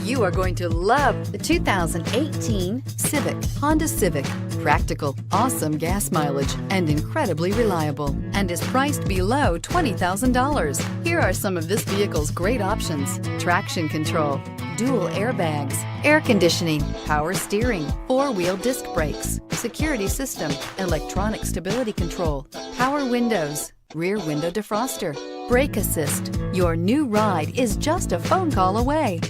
You are going to love the 2018 Civic, Honda Civic. Practical, awesome gas mileage, and incredibly reliable, and is priced below $20,000. Here are some of this vehicle's great options: traction control, dual airbags, air conditioning, power steering, four-wheel disc brakes, security system, electronic stability control, power windows, rear window defroster, brake assist. Your new ride is just a phone call away.